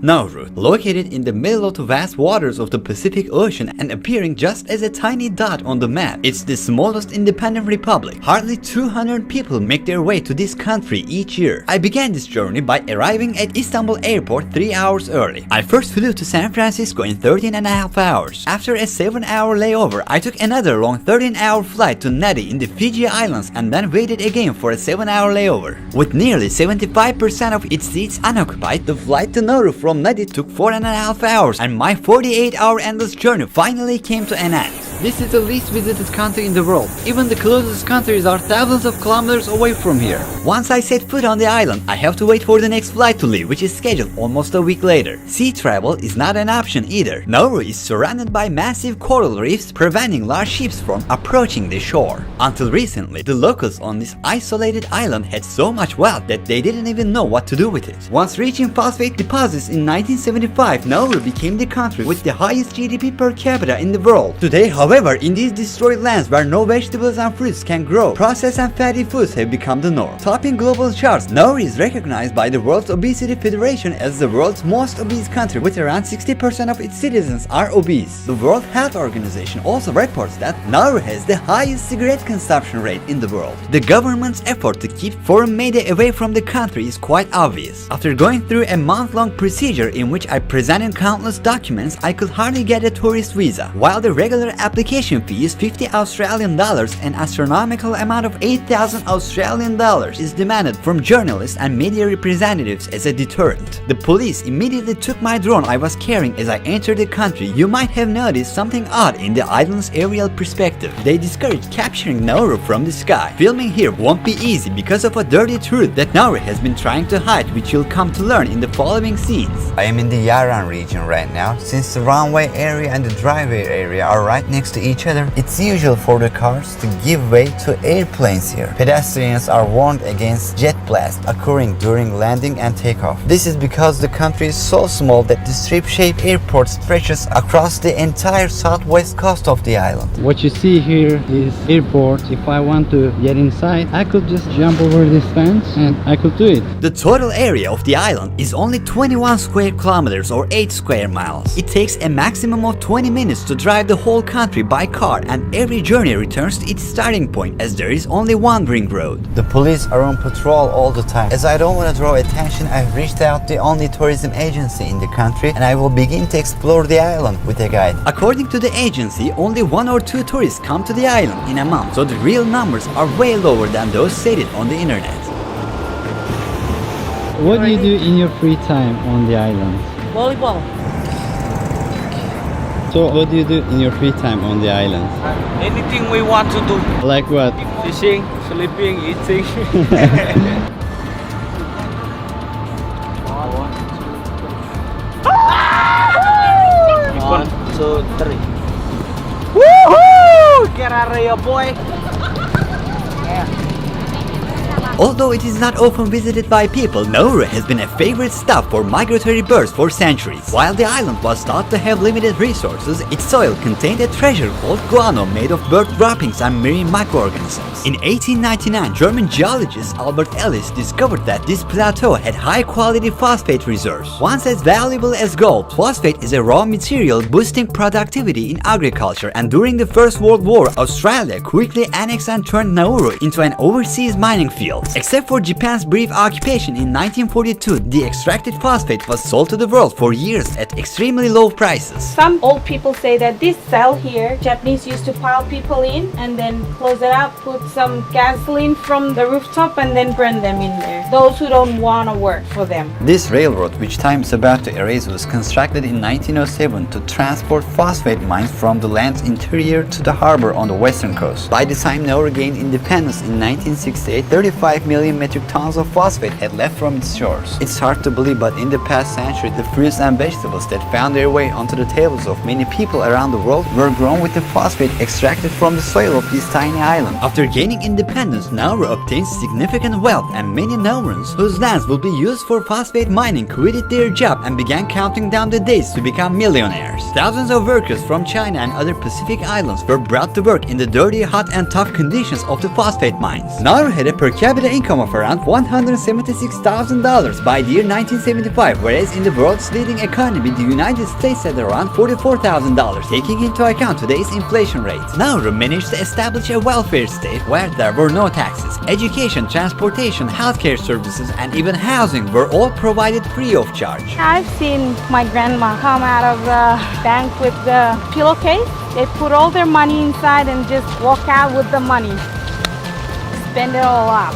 Nauru, located in the middle of the vast waters of the Pacific Ocean and appearing just as a tiny dot on the map, it's the smallest independent republic. Hardly 200 people make their way to this country each year. I began this journey by arriving at Istanbul airport 3 hours early. I first flew to San Francisco in 13.5 hours. After a 7-hour layover, I took another long 13-hour flight to Nadi in the Fiji Islands and then waited again for a 7-hour layover. With nearly 75% of its seats unoccupied, the flight to Nauru from Nadi took 4.5 hours and my 48-hour endless journey finally came to an end. This is the least visited country in the world. Even the closest countries are thousands of kilometers away from here. Once I set foot on the island, I have to wait for the next flight to leave, which is scheduled almost a week later. Sea travel is not an option either. Nauru is surrounded by massive coral reefs, preventing large ships from approaching the shore. Until recently, the locals on this isolated island had so much wealth that they didn't even know what to do with it. Once reaching phosphate deposits in 1975, Nauru became the country with the highest GDP per capita in the world. Today, however, in these destroyed lands where no vegetables and fruits can grow, processed and fatty foods have become the norm. Topping global charts, Nauru is recognized by the World Obesity Federation as the world's most obese country, with around 60% of its citizens are obese. The World Health Organization also reports that Nauru has the highest cigarette consumption rate in the world. The government's effort to keep foreign media away from the country is quite obvious. After going through a month-long procedure in which I presented countless documents, I could hardly get a tourist visa. While the regular application fee is $50 Australian, an astronomical amount of 8,000 Australian dollars is demanded from journalists and media representatives as a deterrent. The police immediately took my drone I was carrying as I entered the country. You might have noticed something odd in the island's aerial perspective. They discourage capturing Nauru from the sky. Filming here won't be easy because of a dirty truth that Nauru has been trying to hide, which you'll come to learn in the following scenes. I am in the Yaran region right now. Since the runway area and the driveway area are right next to each other, it's usual for the cars to give way to airplanes here. Pedestrians are warned against jet blast occurring during landing and takeoff. This is because the country is so small that the strip-shaped airport stretches across the entire southwest coast of the island. What you see here is airport. If I want to get inside, I could just jump over this fence and I could do it. The total area of the island is only 21 square kilometers or 8 square miles. It takes a maximum of 20 minutes to drive the whole country by car, and every journey returns to its starting point as there is only one ring road. The police are on patrol all the time. As I don't want to draw attention, I've reached out to the only tourism agency in the country and I will begin to explore the island with a guide. According to the agency, only 1 or 2 tourists come to the island in a month, so the real numbers are way lower than those stated on the internet. What do you do in your free time on the island? Volleyball. So what do you do in your free time on the island? Anything we want to do. Like what? Fishing, sleeping, eating. 1, 2, 3. Woohoo! Get out of here, boy. Although it is not often visited by people, Nauru has been a favorite stop for migratory birds for centuries. While the island was thought to have limited resources, its soil contained a treasure called guano made of bird droppings and marine microorganisms. In 1899, German geologist Albert Ellis discovered that this plateau had high-quality phosphate reserves. Once as valuable as gold, phosphate is a raw material boosting productivity in agriculture, and during the First World War, Australia quickly annexed and turned Nauru into an overseas mining field. Except for Japan's brief occupation in 1942, the extracted phosphate was sold to the world for years at extremely low prices. Some old people say that this cell here, Japanese used to pile people in and then close it up, put some gasoline from the rooftop and then burn them in there. Those who don't want to work for them. This railroad, which time is about to erase, was constructed in 1907 to transport phosphate mines from the land's interior to the harbor on the western coast. By the time Nauru gained independence in 1968, 35 million metric tons of phosphate had left from its shores. It's hard to believe, but in the past century, the fruits and vegetables that found their way onto the tables of many people around the world were grown with the phosphate extracted from the soil of this tiny island. After gaining independence, Nauru obtained significant wealth, and many Naurans whose lands would be used for phosphate mining quitted their job and began counting down the days to become millionaires. Thousands of workers from China and other Pacific islands were brought to work in the dirty, hot and tough conditions of the phosphate mines. Nauru had a per capita capita income of around $176,000 by the year 1975, whereas in the world's leading economy, the United States had around $44,000, taking into account today's inflation rate. Nauru managed to establish a welfare state where there were no taxes. Education, transportation, healthcare services, and even housing were all provided free of charge. I've seen my grandma come out of the bank with the pillowcase. They put all their money inside and just walk out with the money. Spend it all up.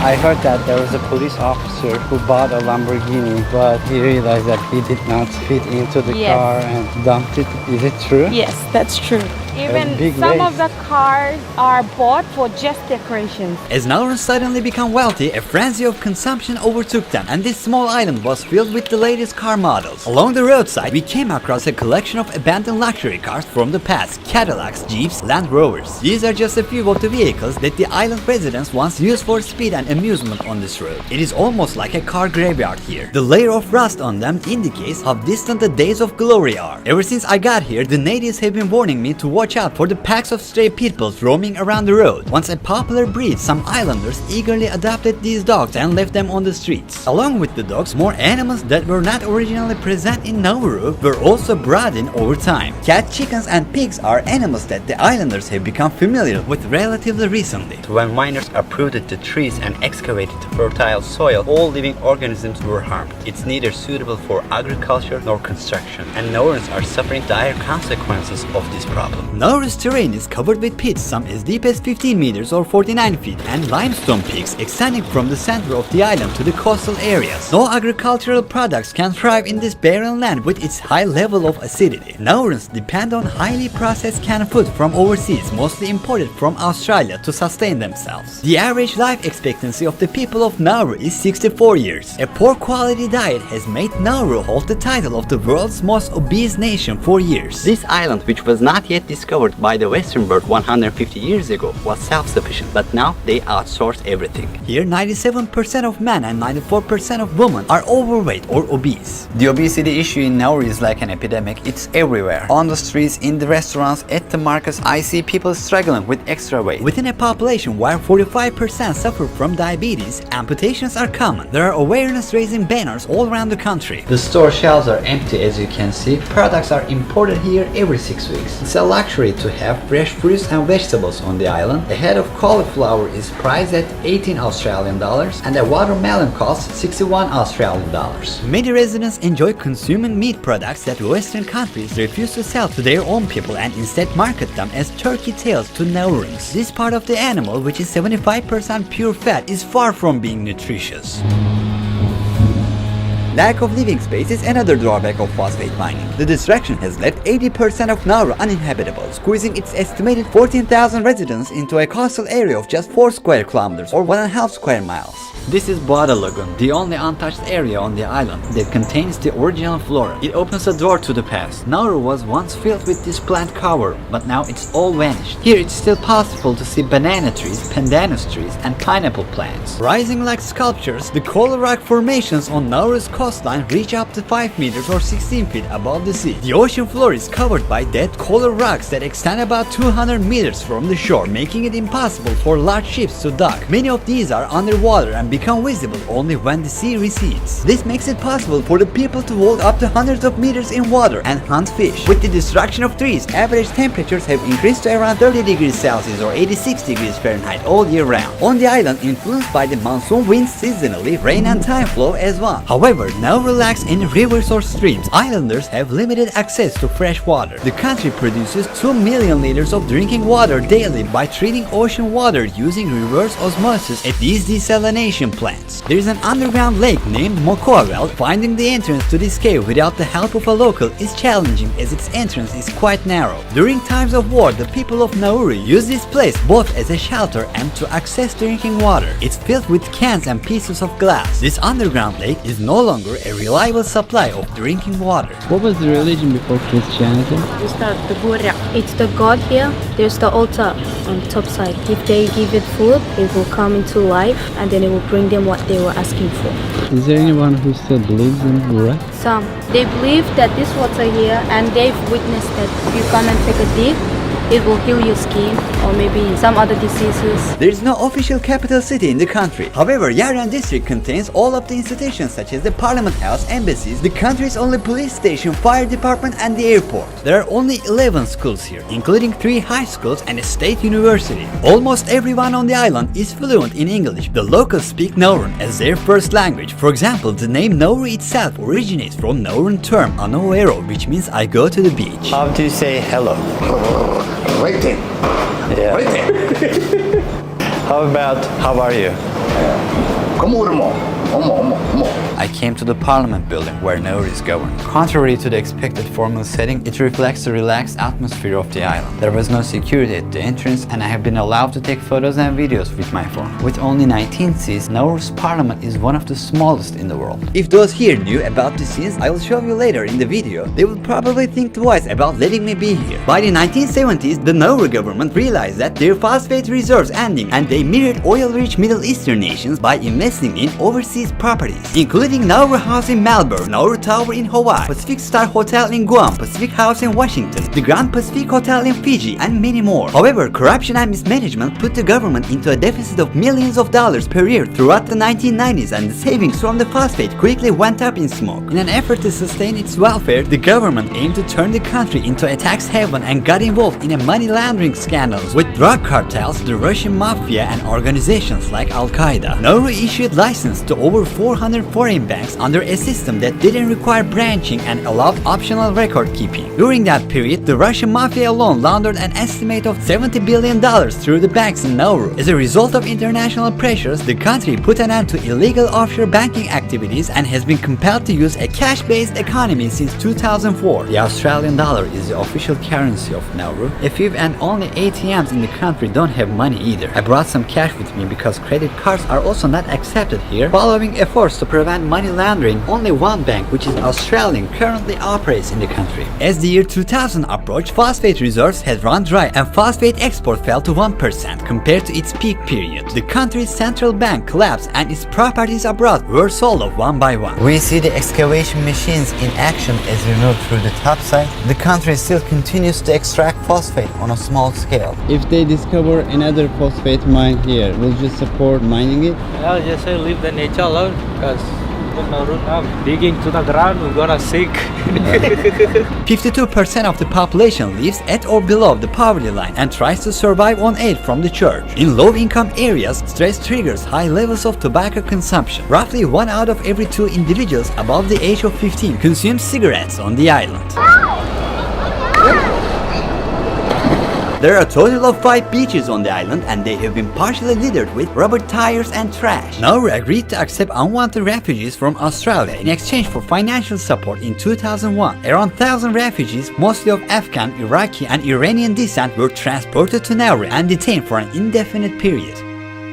I heard that there was a police officer who bought a Lamborghini, but he realized that he did not fit into the Yes. car and dumped it. Is it true? Yes, that's true. Even big some of waste. the cars are bought for just decorations. As Nauru suddenly became wealthy, a frenzy of consumption overtook them, and this small island was filled with the latest car models. Along the roadside, we came across a collection of abandoned luxury cars from the past: Cadillacs, Jeeps, Land Rovers. These are just a few of the vehicles that the island residents once used for speed and amusement on this road. It is almost like a car graveyard here. The layer of rust on them indicates how distant the days of glory are. Ever since I got here, the natives have been warning me to watch out for the packs of stray pit bulls roaming around the road. Once a popular breed, some islanders eagerly adopted these dogs and left them on the streets. Along with the dogs, more animals that were not originally present in Nauru were also brought in over time. Cat, chickens, and pigs are animals that the islanders have become familiar with relatively recently. When miners uprooted the trees and excavated fertile soil, all living organisms were harmed. It's neither suitable for agriculture nor construction, and Naurans are suffering dire consequences of this problem. Nauru's terrain is covered with pits, some as deep as 15 meters or 49 feet, and limestone peaks extending from the center of the island to the coastal areas. No agricultural products can thrive in this barren land with its high level of acidity. Naurans depend on highly processed canned food from overseas, mostly imported from Australia, to sustain themselves. The average life expectancy of the people of Nauru is 64 years. A poor quality diet has made Nauru hold the title of the world's most obese nation for years. This island, which was not yet discovered by the Western world 150 years ago, was self-sufficient, but now they outsource everything. Here, 97% of men and 94% of women are overweight or obese. The obesity issue in Nauru is like an epidemic. It's everywhere. On the streets, in the restaurants, at the markets, I see people struggling with extra weight. Within a population where 45% suffer from diabetes, amputations are common. There are awareness-raising banners all around the country. The store shelves are empty, as you can see. Products are imported here every 6 weeks. It's a luxury to have fresh fruits and vegetables on the island. A head of cauliflower is priced at 18 Australian dollars and a watermelon costs 61 Australian dollars. Many residents enjoy consuming meat products that Western countries refuse to sell to their own people and instead market them as turkey tails to Naurans. This part of the animal, which is 75% pure fat, is far from being nutritious. Lack of living space is another drawback of phosphate mining. The destruction has left 80% of Nauru uninhabitable, squeezing its estimated 14,000 residents into a coastal area of just 4 square kilometers or 1.5 square miles. This is Bada Lagoon, the only untouched area on the island that contains the original flora. It opens a door to the past. Nauru was once filled with this plant cover, but now it's all vanished. Here it's still possible to see banana trees, pandanus trees, and pineapple plants. Rising like sculptures, the coral rock formations on Nauru's coastline reach up to 5 meters or 16 feet above the sea. The ocean floor is covered by dead coral rocks that extend about 200 meters from the shore, making it impossible for large ships to dock. Many of these are underwater and become visible only when the sea recedes. This makes it possible for the people to walk up to hundreds of meters in water and hunt fish. With the destruction of trees, average temperatures have increased to around 30 degrees Celsius or 86 degrees Fahrenheit all year round. On the island, influenced by the monsoon winds seasonally, rain and time flow as well. However, Nauru lacks in rivers or streams. Islanders have limited access to fresh water. The country produces 2 million liters of drinking water daily by treating ocean water using reverse osmosis at these desalination plants. There is an underground lake named Mokoa Well. Finding the entrance to this cave without the help of a local is challenging as its entrance is quite narrow. During times of war, the people of Nauru use this place both as a shelter and to access drinking water. It's filled with cans and pieces of glass. This underground lake is no longer a reliable supply of drinking water. What was the religion before Christianity? It's the Buddha. It's the god here. There's the altar on the top side. If they give it food, it will come into life and then it will bring them what they were asking for. Is there anyone who still believes in Buddha? Some. They believe that this water here, and they've witnessed that if you come and take a dip, it will heal your skin or maybe some other diseases. There is no official capital city in the country. However, Yarran district contains all of the institutions such as the Parliament House, embassies, the country's only police station, fire department and the airport. There are only 11 schools here, including 3 high schools and a state university. Almost everyone on the island is fluent in English. The locals speak Nauruan as their first language. For example, the name Nauru itself originates from Nauruan term Anoero, which means I go to the beach. How do you say hello? Waiting. Yeah. Waiting. How about how are you? Como urmo. Omo. I came to the Parliament building where Nauru is governed. Contrary to the expected formal setting, it reflects the relaxed atmosphere of the island. There was no security at the entrance and I have been allowed to take photos and videos with my phone. With only 19 seats, Nauru's parliament is one of the smallest in the world. If those here knew about the scenes I will show you later in the video, they would probably think twice about letting me be here. By the 1970s, the Nauru government realized that their phosphate reserves ending and they mirrored oil-rich Middle Eastern nations by investing in overseas properties, including Nauru House in Melbourne, Nauru Tower in Hawaii, Pacific Star Hotel in Guam, Pacific House in Washington, the Grand Pacific Hotel in Fiji, and many more. However, corruption and mismanagement put the government into a deficit of millions of dollars per year throughout the 1990s, and the savings from the phosphate quickly went up in smoke. In an effort to sustain its welfare, the government aimed to turn the country into a tax haven and got involved in a money laundering scandals with drug cartels, the Russian mafia, and organizations like Al-Qaeda. Nauru issued license to over 400 foreign banks under a system that didn't require branching and allowed optional record keeping. During that period, the Russian mafia alone laundered an estimate of $70 billion through the banks in Nauru. As a result of international pressures, the country put an end to illegal offshore banking activities and has been compelled to use a cash-based economy since 2004. The Australian dollar is the official currency of Nauru. A few and only ATMs in the country don't have money either. I brought some cash with me because credit cards are also not accepted here. Following efforts to prevent money laundering, only one bank, which is Australian, currently operates in the country. As the year 2000 approached, phosphate reserves had run dry and phosphate export fell to 1% compared to its peak period. The country's central bank collapsed and its properties abroad were sold off one by one. We see the excavation machines in action as we move through the topside. The country still continues to extract phosphate on a small scale. If they discover another phosphate mine here, will you support mining it? I'll just say leave the nature alone, because digging to the ground, we're gonna sink. 52% of the population lives at or below the poverty line and tries to survive on aid from the church. In low-income areas, stress triggers high levels of tobacco consumption. Roughly 1 out of every 2 individuals above the age of 15 consume cigarettes on the island. There are a total of 5 beaches on the island and they have been partially littered with rubber tires and trash. Nauru agreed to accept unwanted refugees from Australia in exchange for financial support in 2001. Around 1,000 refugees, mostly of Afghan, Iraqi and Iranian descent, were transported to Nauru and detained for an indefinite period.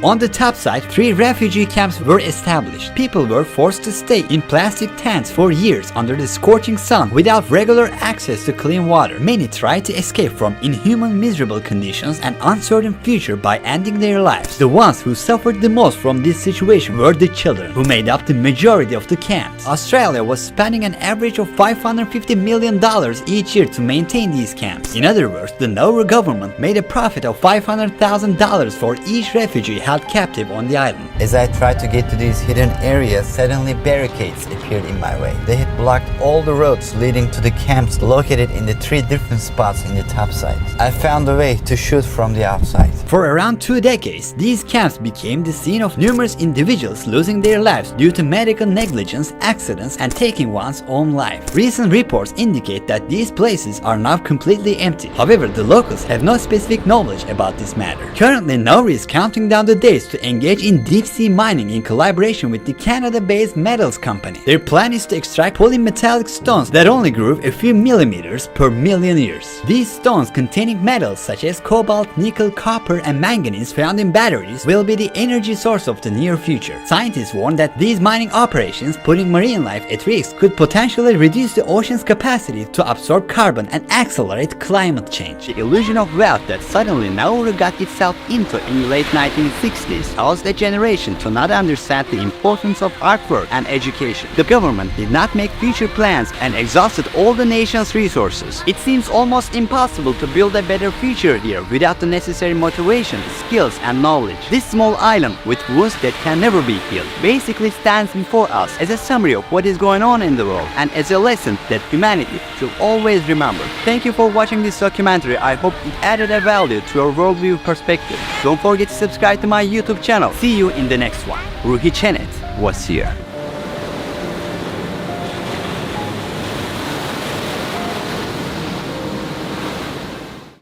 On the top side, 3 refugee camps were established. People were forced to stay in plastic tents for years under the scorching sun without regular access to clean water. Many tried to escape from inhuman, miserable conditions and uncertain future by ending their lives. The ones who suffered the most from this situation were the children, who made up the majority of the camps. Australia was spending an average of $550 million each year to maintain these camps. In other words, the Nauru government made a profit of $500,000 for each refugee held captive on the island. As I tried to get to these hidden areas, suddenly barricades appeared in my way. They had blocked all the roads leading to the camps located in the 3 different spots in the topside. I found a way to shoot from the outside. For around 2 decades, these camps became the scene of numerous individuals losing their lives due to medical negligence, accidents, and taking one's own life. Recent reports indicate that these places are now completely empty. However, the locals have no specific knowledge about this matter. Currently, Nauru is counting down the days to engage in deep-sea mining in collaboration with the Canada-based metals company. Their plan is to extract polymetallic stones that only grow a few millimeters per million years. These stones containing metals such as cobalt, nickel, copper, and manganese found in batteries will be the energy source of the near future. Scientists warn that these mining operations, putting marine life at risk, could potentially reduce the ocean's capacity to absorb carbon and accelerate climate change. The illusion of wealth that suddenly Nauru got itself into in the late 1960s 1960s caused a generation to not understand the importance of artwork and education. The government did not make future plans and exhausted all the nation's resources. It seems almost impossible to build a better future here without the necessary motivation, skills, and knowledge. This small island with wounds that can never be healed basically stands before us as a summary of what is going on in the world and as a lesson that humanity should always remember. Thank you for watching this documentary. I hope it added a value to your worldview perspective. Don't forget to subscribe to my YouTube channel. See you in the next one. Ruhi Cenet was here.